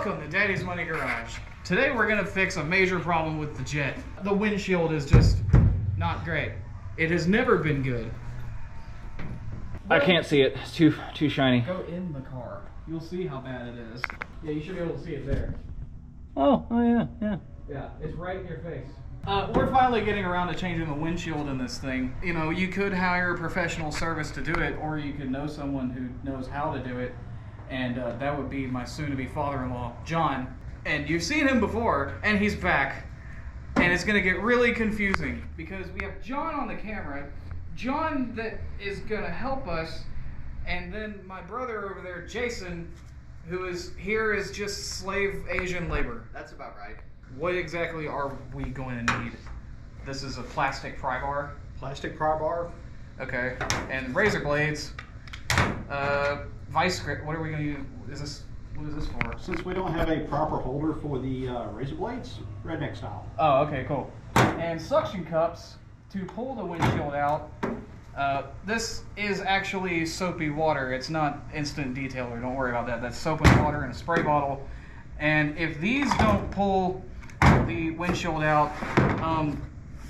Welcome to Daddy's Money Garage. Today we're gonna fix a major problem with the Jet. The windshield is just not great. It has never been good. I can't see it. It's too shiny. Go in the car. You'll see how bad it is. Yeah, you should be able to see it there. Oh yeah. Yeah, it's right in your face. We're finally getting around to changing the windshield in this thing. You know, you could hire a professional service to do it, or you could know someone who knows how to do it, and that would be my soon-to-be father-in-law, John. And you've seen him before, and he's back. And it's gonna get really confusing, because we have John on the camera, John that is gonna help us, and then my brother over there, Jason, who is here is just slave Asian labor. That's about right. What exactly are we going to need? This is a plastic pry bar. Plastic pry bar. Okay. And razor blades. Vice grip. What are we going to use? What is this for? Since we don't have a proper holder for the razor blades, redneck style. Oh, okay, cool. And suction cups to pull the windshield out. This is actually soapy water. It's not instant detailer. Don't worry about that. That's soap and water in a spray bottle. And if these don't pull the windshield out,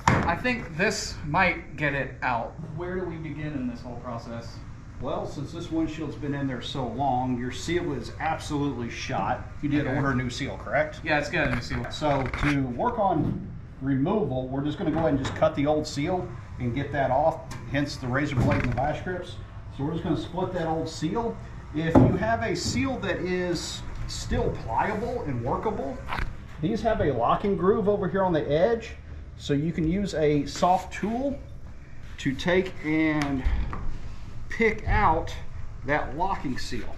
I think this might get it out. Where do we begin in this whole process? Well, since this windshield's been in there so long, your seal is absolutely shot. You did order a new seal, correct? Yeah, it's got a new seal. So to work on removal, we're just going to go ahead and just cut the old seal and get that off, hence the razor blade and the vice grips. So we're just going to split that old seal. If you have a seal that is still pliable and workable, these have a locking groove over here on the edge, so you can use a soft tool to take and pick out that locking seal.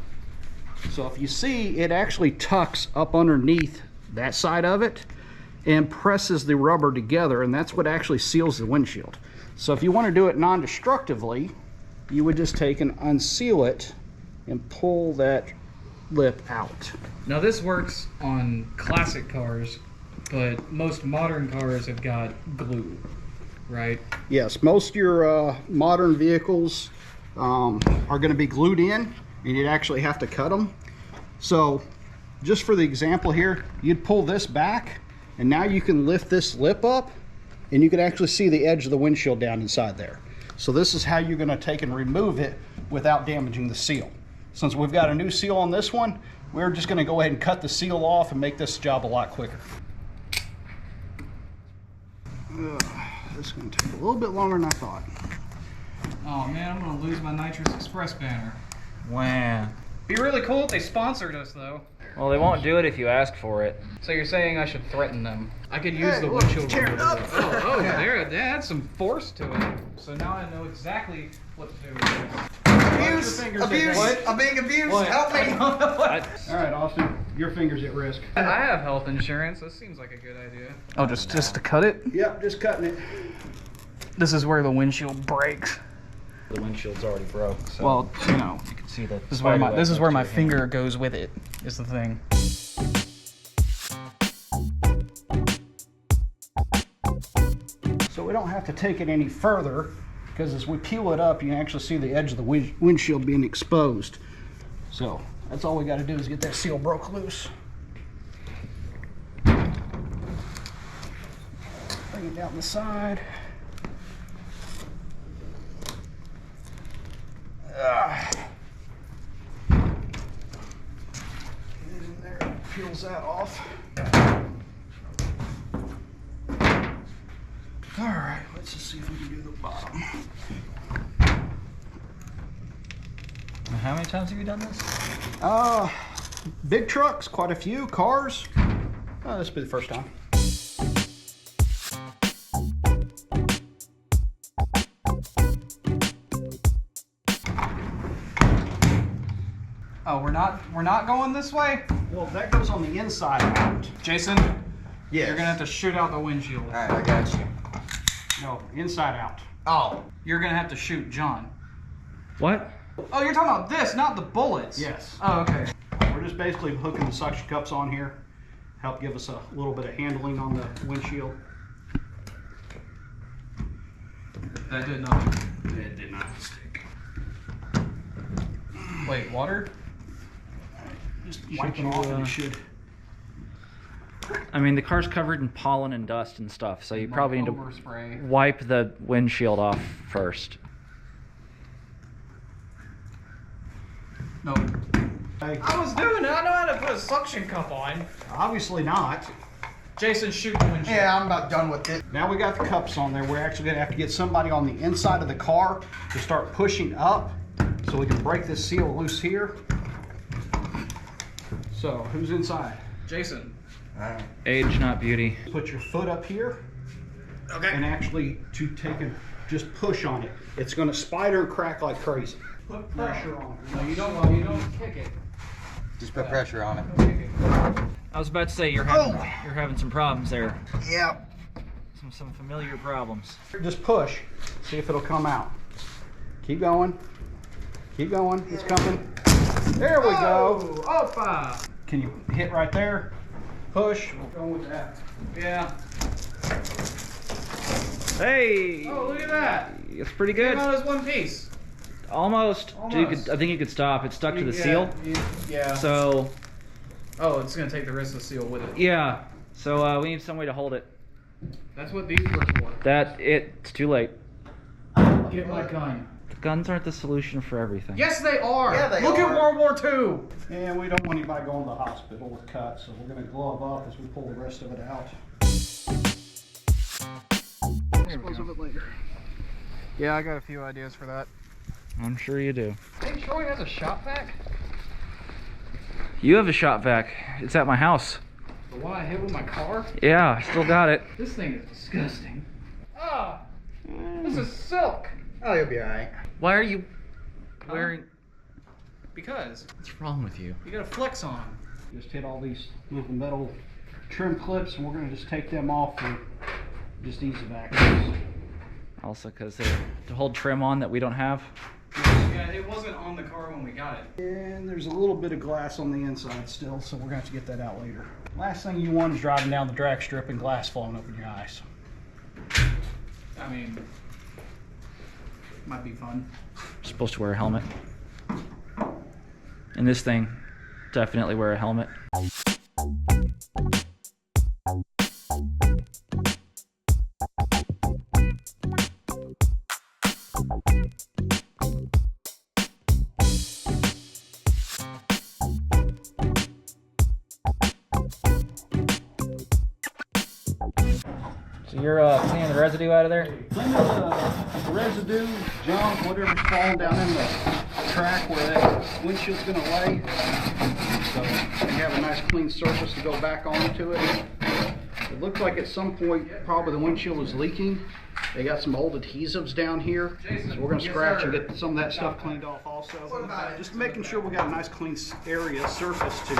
So if you see, it actually tucks up underneath that side of it and presses the rubber together, and that's what actually seals the windshield. So if you want to do it non-destructively, you would just take and unseal it and pull that lip out. Now this works on classic cars, but most modern cars have got glue, right? Yes, most of your modern vehicles are going to be glued in, and you'd actually have to cut them. So just for the example here, you'd pull this back, and now you can lift this lip up, and you can actually see the edge of the windshield down inside there. So this is how you're going to take and remove it without damaging the seal. Since we've got a new seal on this one, we're just going to go ahead and cut the seal off and make this job a lot quicker. This is going to take a little bit longer than I thought. Oh man, I'm going to lose my Nitrous Express banner. Wow. Be really cool if they sponsored us though. Well, they won't do it if you ask for it. So you're saying I should threaten them? I could use the windshield remover. Oh, there, that had some force to it. So now I know exactly what to do with this. Abuse! I'm being abused! What? Help me! All right, Austin, your finger's at risk. I have health insurance. This seems like a good idea. Oh, just to cut it? Yep, just cutting it. This is where the windshield breaks. The windshield's already broke. So Well, you know, you can see that. this is where my finger goes with it. Is the thing. So we don't have to take it any further, because as we peel it up, you can actually see the edge of the windshield being exposed. So that's all we got to do is get that seal broke loose. Bring it down the side. Get it in there, peels that off. All right, let's just see if we can do the bottom. How many times have you done this? Big trucks, quite a few. Cars, this will be the first time. Oh, we're not going this way? Well, that goes on the inside out. Jason, Yes. you're gonna have to shoot out the windshield. Alright, I got you. No, inside out. Oh. You're gonna have to shoot John. What? Oh, you're talking about this, not the bullets. Yes. Oh, okay. We're just basically hooking the suction cups on here. Help give us a little bit of handling on the windshield. That did not. It did not stick. Wait, water? Just wipe it off and it should I mean, the car's covered in pollen and dust and stuff, so you probably need to overspray. wipe the windshield off first. No. Hey, I was doing it. I know how to put a suction cup on. obviously not. Jason, shoot the windshield. Yeah, I'm about done with it. Now we got the cups on there. We're actually gonna have to get somebody on the inside of the car to start pushing up so we can break this seal loose here. So who's inside? Jason. Age, not beauty. Put your foot up here Okay. and actually to take and just push on it. It's gonna spider and crack like crazy. Put pressure on it. No, you don't. You don't kick it. Just put pressure on it. Don't kick it. I was about to say you're having some problems there. Yep. Some familiar problems. Just push. See if it'll come out. Keep going. Keep going. It's coming. There we go. Opa. Can you hit right there? Push. We'll go with that. Yeah. Hey, Oh, look at that. it's pretty Came good. out as one piece. Almost. Almost. I think you could stop. It's stuck to the Yeah, seal. Yeah. So Oh, it's gonna take the rest of the seal with it. yeah. So we need some way to hold it. That's what these were for. It's too late. Get my gun. The guns aren't the solution for everything. Yes, they are. Yeah, they Look are. at World War II. And we don't want anybody going to the hospital with cuts, so we're going to glove up as we pull the rest of it out. Dispose of it later. Yeah, I got a few ideas for that. I'm sure you do. Hey, Troy has a shop vac. You have a shop vac. It's at my house. The one I hit with my car. Yeah, I still got it. This thing is disgusting. Ah, this is silk. Oh, you'll be alright. Why are you wearing? Because What's wrong with you? you got a flex on. Just hit all these little metal trim clips, and we're going to just take them off for just ease of access. Also, because they're to hold trim on that we don't have. Yeah, it wasn't on the car when we got it. And there's a little bit of glass on the inside still, so we're going to have to get that out later. Last thing you want is driving down the drag strip and glass falling over your eyes. I mean, might be fun. Supposed to wear a helmet. And this thing, definitely wear a helmet. So you're cleaning the residue out of there? Clean up the residue, junk, whatever's falling down in the track where that windshield's going to lay. So you have a nice clean surface to go back onto it. It looks like at some point probably the windshield was leaking. They got some old adhesives down here, so we're going to scratch and get some of that stuff cleaned off also. Just making sure we got a nice clean area surface to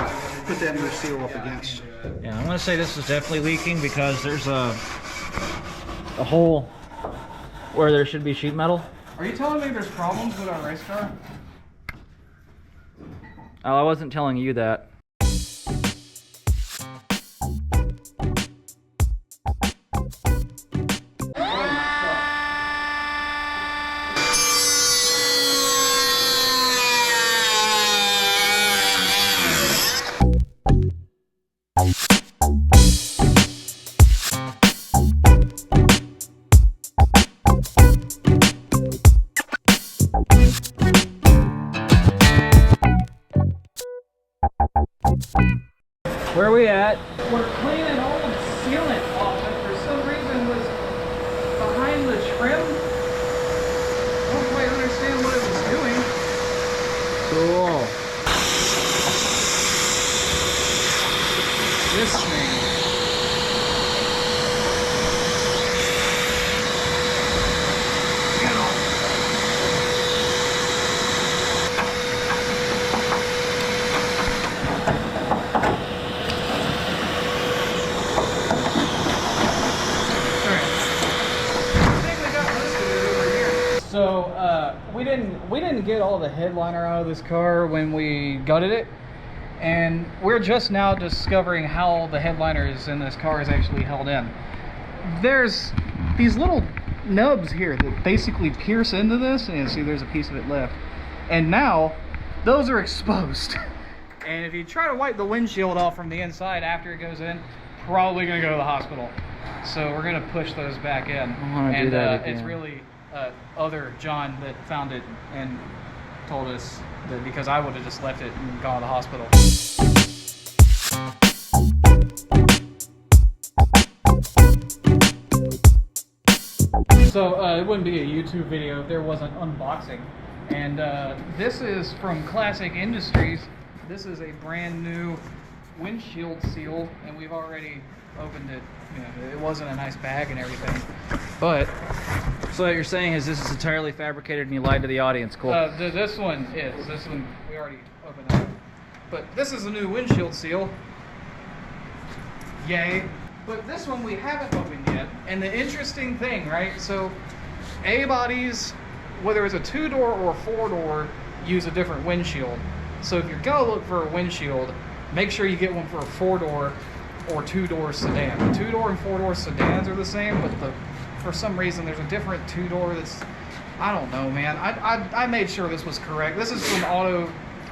put that new seal up against. Yeah, I'm gonna say this is definitely leaking because there's a hole where there should be sheet metal. Are you telling me there's problems with our race car? Oh, I wasn't telling you that. Where are we at? We're cleaning old sealant off that for some reason was behind the trim. I don't quite understand what it was doing. Cool. This thing. So we didn't get all the headliner out of this car when we gutted it, and we're just now discovering how the headliners in this car is actually held in. There's these little nubs here that basically pierce into this, and see there's a piece of it left, and now those are exposed. And if you try to wipe the windshield off from the inside after it goes in, probably gonna go to the hospital. So we're gonna push those back in. I wanna do that again. It's really other John that found it and told us that, because I would have just left it and gone to the hospital. So it wouldn't be a YouTube video if there wasn't unboxing. And this is from Classic Industries. This is a brand new windshield seal, and we've already opened it. You know, it wasn't a nice bag and everything, but So what you're saying is this is entirely fabricated and you lied to the audience. Cool. this one we already opened up. But this is a new windshield seal. Yay. But this one we haven't opened yet. And the interesting thing, right? So A-bodies, whether it's a 2-door or a 4-door, use a different windshield. So if you're gonna look for a windshield, make sure you get one for a 4-door or 2-door sedan. 2-door and 4-door sedans are the same, but for some reason there's a different 2-door that's, I don't know, man. I made sure this was correct. This is from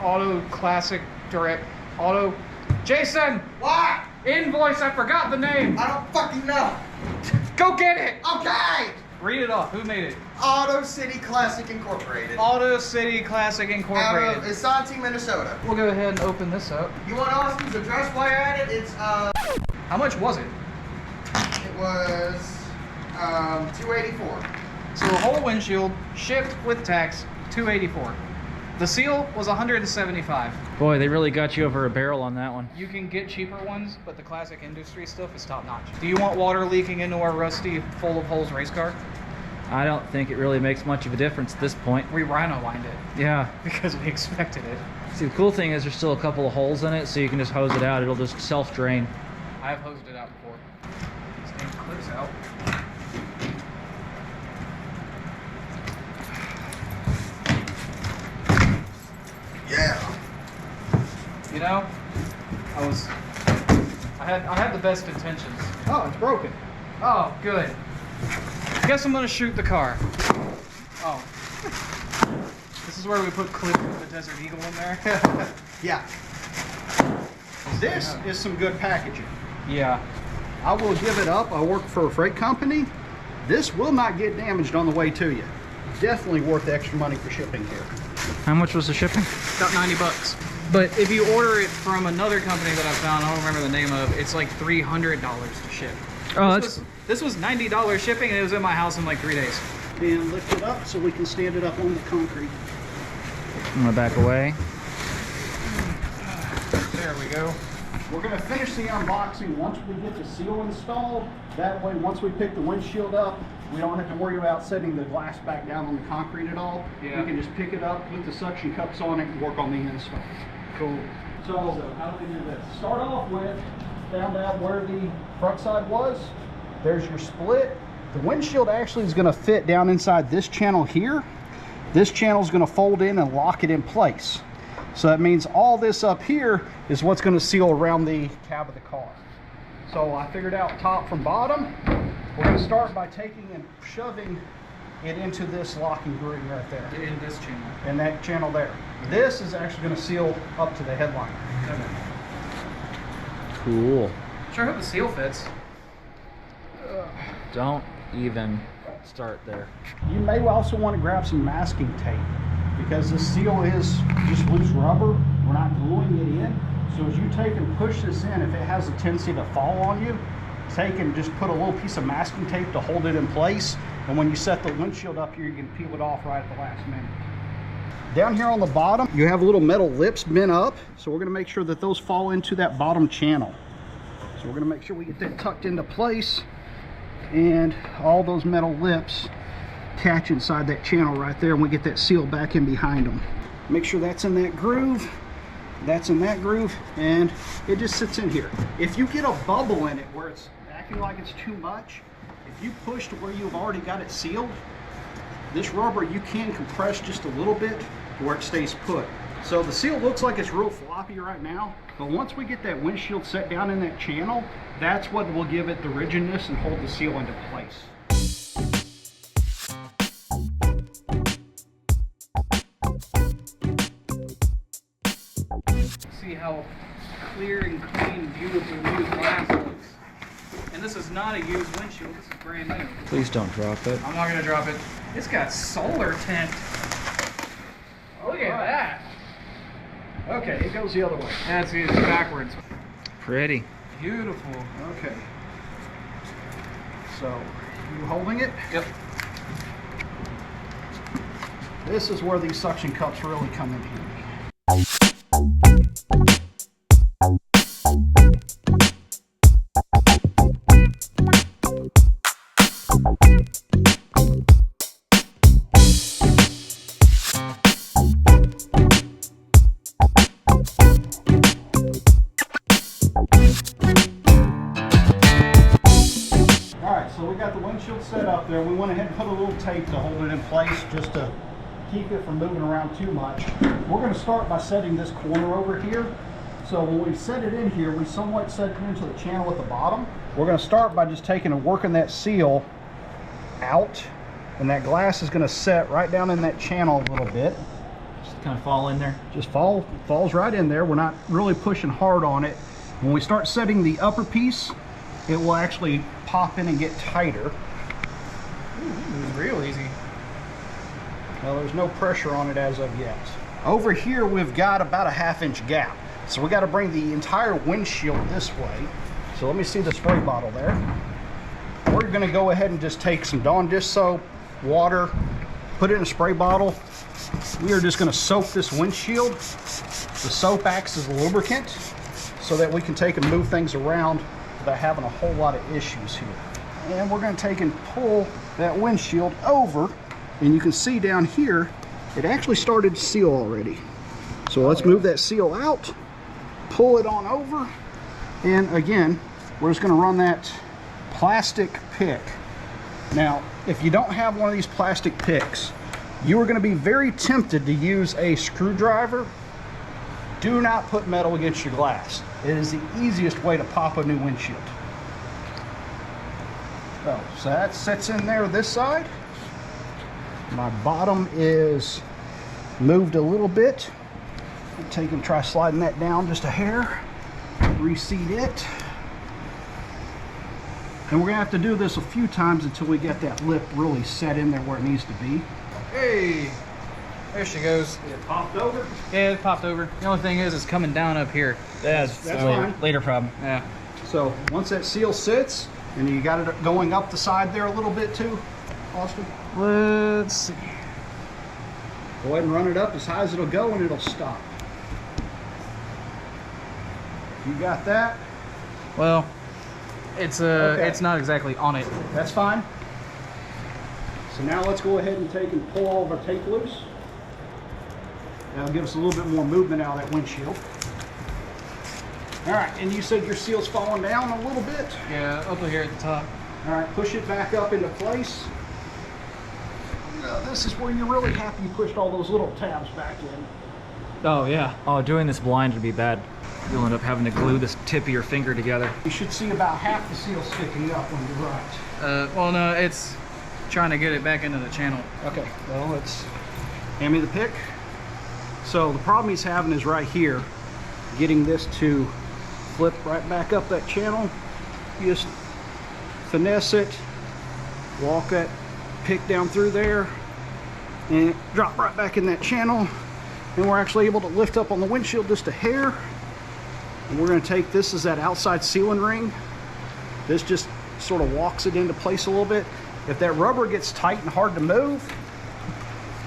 Auto Classic Direct Auto. Jason! What? Invoice, I forgot the name. I don't fucking know. Go get it! Okay! Read it off. Who made it? Auto City Classic Incorporated. Auto City Classic Out Incorporated. of Isanti, Minnesota. We'll go ahead and open this up. You want Austin's address while you're at it? It's, How much was it? it was, $284. So the whole windshield, shipped with tax, $284. The seal was $175. Boy, they really got you over a barrel on that one. You can get cheaper ones, but the Classic Industry stuff is top notch. Do you want water leaking into our rusty, full of holes race car? I don't think it really makes much of a difference at this point. We rhino lined it Yeah. because we expected it. See, the cool thing is there's still a couple of holes in it, so you can just hose it out. It'll just self-drain. I've hosed it out before. These damn clips out. Yeah. You know, I had the best intentions. Oh, it's broken. Oh, good. Guess I'm gonna shoot the car. Oh. This is where we put Cliff the Desert Eagle in there. Yeah. This is some good packaging. Yeah. I will give it up. I work for a freight company. This will not get damaged on the way to you. Definitely worth the extra money for shipping here. How much was the shipping? About $90. But if you order it from another company that I found, I don't remember the name of, it's like $300 to ship. Oh, This was $90 shipping, and it was in my house in like 3 days. And lift it up so we can stand it up on the concrete. I'm gonna back away. There we go. We're going to finish the unboxing once we get the seal installed. That way, once we pick the windshield up, we don't have to worry about setting the glass back down on the concrete at all. Yeah. We can just pick it up, put the suction cups on it, and work on the install. Cool. So how do we do this? Start off with, found out where the front side was. There's your split. The windshield actually is going to fit down inside this channel here. This channel is going to fold in and lock it in place. So that means all this up here is what's going to seal around the cab of the car. So I figured out top from bottom. We're going to start by taking and shoving it into this locking groove right there. In this channel. And that channel there. This is actually going to seal up to the headliner. Cool. Sure hope the seal fits. Don't even start there. You may also want to grab some masking tape because this seal is just loose rubber. We're not gluing it in. So as you take and push this in, if it has a tendency to fall on you, take and just put a little piece of masking tape to hold it in place. And when you set the windshield up here, you can peel it off right at the last minute. Down here on the bottom, you have little metal lips bent up. So we're going to make sure that those fall into that bottom channel. So we're going to make sure we get that tucked into place. And all those metal lips catch inside that channel right there, and we get that seal back in behind them. Make sure that's in that groove, that's in that groove, and it just sits in here. If you get a bubble in it where it's acting like it's too much, if you push to where you've already got it sealed, this rubber you can compress just a little bit to where it stays put. So the seal looks like it's real floppy right now, but once we get that windshield set down in that channel, that's what will give it the rigidness and hold the seal into place. See how clear and clean, beautiful new glass looks. not a used windshield. This is brand new. Please don't drop it. I'm not gonna drop it. It's got solar tint. Look at that. Okay, it goes the other way. That's it. It's backwards. Pretty. Beautiful. Okay. So, you holding it? Yep. This is where these suction cups really come in handy. So we got the windshield set up there. We went ahead and put a little tape to hold it in place just to keep it from moving around too much. We're going to start by setting this corner over here. So when we set it in here, we somewhat set it into the channel at the bottom. We're going to start by just taking and working that seal out, and that glass is going to set right down in that channel a little bit. Just kind of fall in there. Just falls right in there. We're not really pushing hard on it. When we start setting the upper piece, it will actually pop in and get tighter. Ooh, it's real easy. Well, there's no pressure on it as of yet. Over here, we've got about a 1/2 inch gap. So we got to bring the entire windshield this way. So let me see the spray bottle there. We're going to go ahead and just take some Dawn dish soap, water, put it in a spray bottle. We are just going to soak this windshield. The soap acts as a lubricant so that we can take and move things around without having a whole lot of issues here. And we're going to take and pull that windshield over, and you can see down here it actually started to seal already. So let's move that seal out, pull it on over, and again we're just going to run that plastic pick. Now if you don't have one of these plastic picks, you are going to be very tempted to use a screwdriver. Do not put metal against your glass. It is the easiest way to pop a new windshield. Oh, so that sits in there this side. My bottom is moved a little bit. Take and try sliding that down just a hair. Reseat it. And we're gonna have to do this a few times until we get that lip really set in there where it needs to be. Hey, there she goes. It popped over. Yeah, it popped over. The only thing is, it's coming down up here. That's fine. later problem. Yeah. So once that seal sits, and you got it going up the side there a little bit too, Austin. Let's see. Go ahead and run it up as high as it'll go, and it'll stop. You got that? Well, it's Okay. it's not exactly on it. That's fine. So now let's go ahead and take and pull all of our tape loose. That'll give us a little bit more movement out of that windshield. All right, and you said your seal's falling down a little bit. Yeah, up here at the top. All right, push it back up into place. This is where you're really happy you pushed all those little tabs back in. Oh yeah. Oh, doing this blind would be bad. You'll end up having to glue this tip of your finger together. You should see about half the seal sticking up when you're right. Well, no, it's trying to get it back into the channel. Okay, well, let's hand me the pick. So the problem he's having is right here, getting this to flip right back up that channel. You just finesse it, walk that pick down through there, and drop right back in that channel. And we're actually able to lift up on the windshield just a hair. And we're going to take this as that outside sealing ring. This just sort of walks it into place a little bit. If that rubber gets tight and hard to move,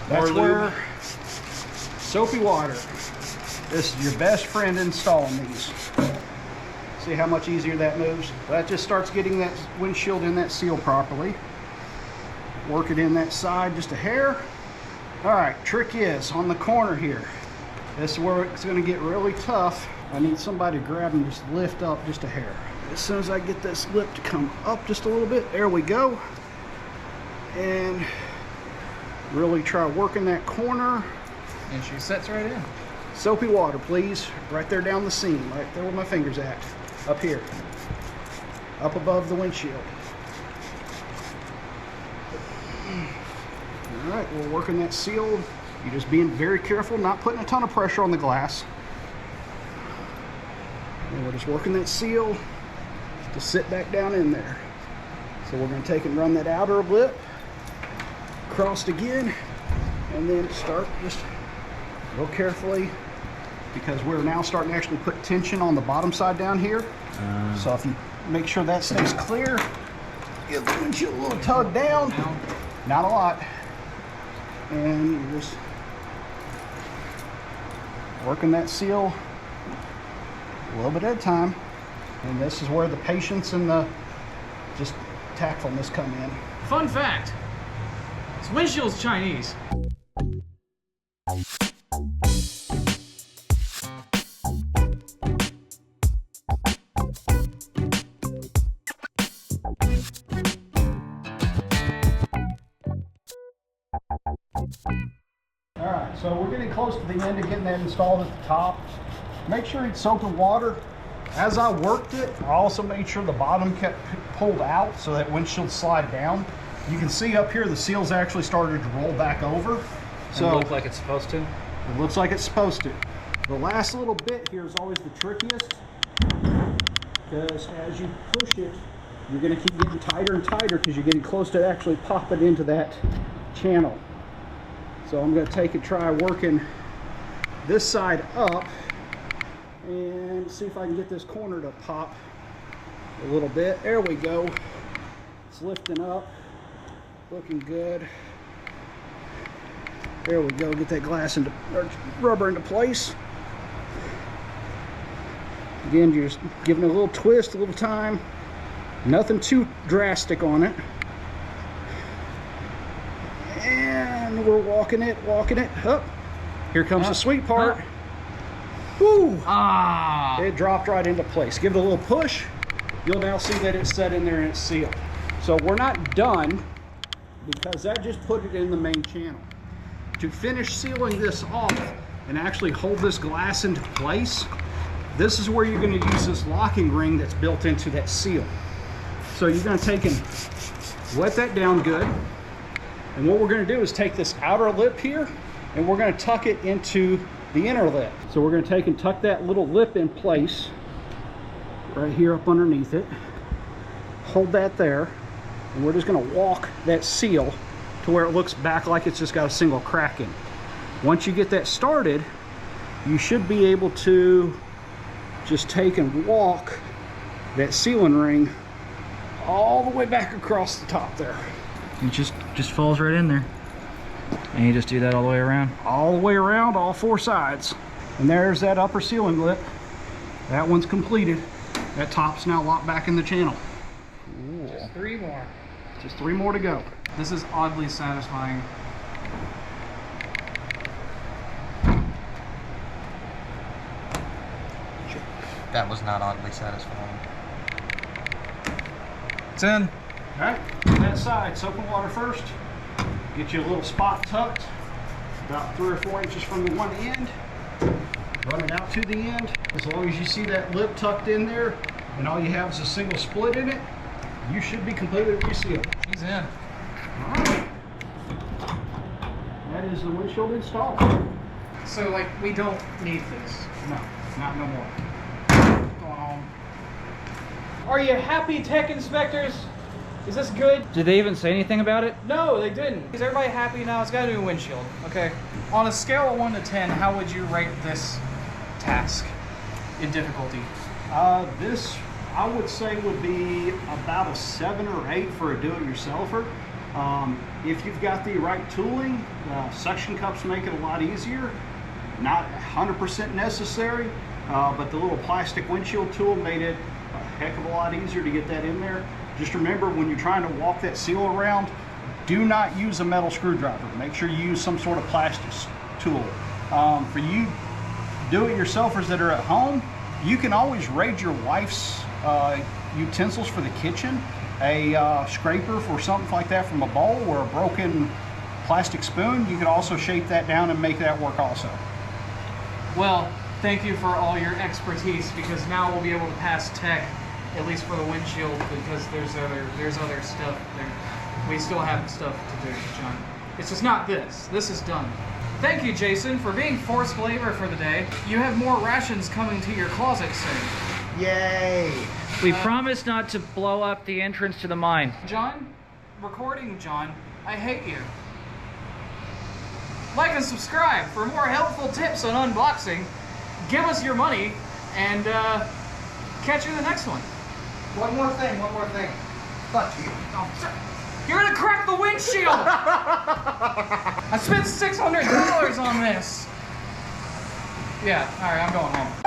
that's where soapy water. This is your best friend installing these. See how much easier that moves? That just starts getting that windshield in that seal properly. Work it in that side just a hair. All right, trick is on the corner here. This is where it's going to get really tough. I need somebody to grab and just lift up just a hair. As soon as I get this lip to come up just a little bit, there we go. And really try working that corner. And she sets right in. Soapy water, please. Right there down the seam, right there where my finger's at. Up here. Up above the windshield. All right, we're working that seal. You're just being very careful, not putting a ton of pressure on the glass. And we're just working that seal to sit back down in there. So we're going to take and run that outer lip across again, and then start just real carefully, because we're now starting to actually put tension on the bottom side down here. So if you make sure that stays clear, give the windshield a little tug down, not a lot, and you're just working that seal a little bit at a time. And this is where the patience and the just tactfulness come in. Fun fact, this windshield's Chinese. Alright, so we're getting close to the end of getting that installed at the top. Make sure it's soaked in water. As I worked it, I also made sure the bottom kept pulled out so that windshield slide down. You can see up here the seals actually started to roll back over. So it looks like it's supposed to. It looks like it's supposed to. The last little bit here is always the trickiest, because as you push it, you're going to keep getting tighter and tighter because you're getting close to actually popping into that channel. So I'm going to take and try working this side up and see if I can get this corner to pop a little bit. There we go. It's lifting up, looking good. There we go. Get that glass into, or rubber into place. Again, you're just giving it a little twist, a little time. Nothing too drastic on it. And we're walking it up. Here comes the sweet part. Woo! Ah! It dropped right into place. Give it a little push. You'll now see that it's set in there and it's sealed. So we're not done, because that just put it in the main channel. To finish sealing this off and actually hold this glass into place, this is where you're going to use this locking ring that's built into that seal. So you're going to take and wet that down good. And what we're going to do is take this outer lip here and we're going to tuck it into the inner lip. So we're going to take and tuck that little lip in place right here up underneath it. Hold that there. And we're just going to walk that seal to where it looks back like it's just got a single crack in. Once you get that started, you should be able to just take and walk that sealing ring all the way back across the top there. It just falls right in there. And you just do that all the way around? All the way around, all four sides. And there's that upper sealing lip. That one's completed. That top's now locked back in the channel. Ooh. Just 3 more. Just 3 more to go. This is oddly satisfying. That was not oddly satisfying. It's in. All right, that side, soap and water first. Get you a little spot tucked, about 3 or 4 inches from the one end. Run it out to the end. As long as you see that lip tucked in there, and all you have is a single split in it, you should be completely resealed. He's in. All right. That is the windshield installed. So, like, we don't need this. No, not no more. Going on. Are you happy, tech inspectors? Is this good? Did they even say anything about it? No, they didn't. Is everybody happy now? It's got a new windshield. Okay. On a scale of 1 to 10, how would you rate this task in difficulty? This, I would say, would be about a 7 or 8 for a do-it-yourselfer. If you've got the right tooling, suction cups make it a lot easier. Not 100% necessary, but the little plastic windshield tool made it a heck of a lot easier to get that in there. Just remember, when you're trying to walk that seal around, do not use a metal screwdriver. Make sure you use some sort of plastic tool. For you do-it-yourselfers that are at home, you can always raid your wife's utensils for the kitchen. A scraper for something like that from a bowl, or a broken plastic spoon. You can also shape that down and make that work also. Well, thank you for all your expertise, because now we'll be able to pass tech, at least for the windshield, because there's other stuff there. We still have stuff to do, John. It's just not this. This is done. Thank you, Jason, for being forced labor for the day. You have more rations coming to your closet soon. Yay! We promise not to blow up the entrance to the mine. John, recording John, I hate you. Like and subscribe for more helpful tips on unboxing. Give us your money, and catch you in the next one. One more thing. Fuck you. Oh, you're gonna crack the windshield! I spent $600 on this. Yeah, alright, I'm going home.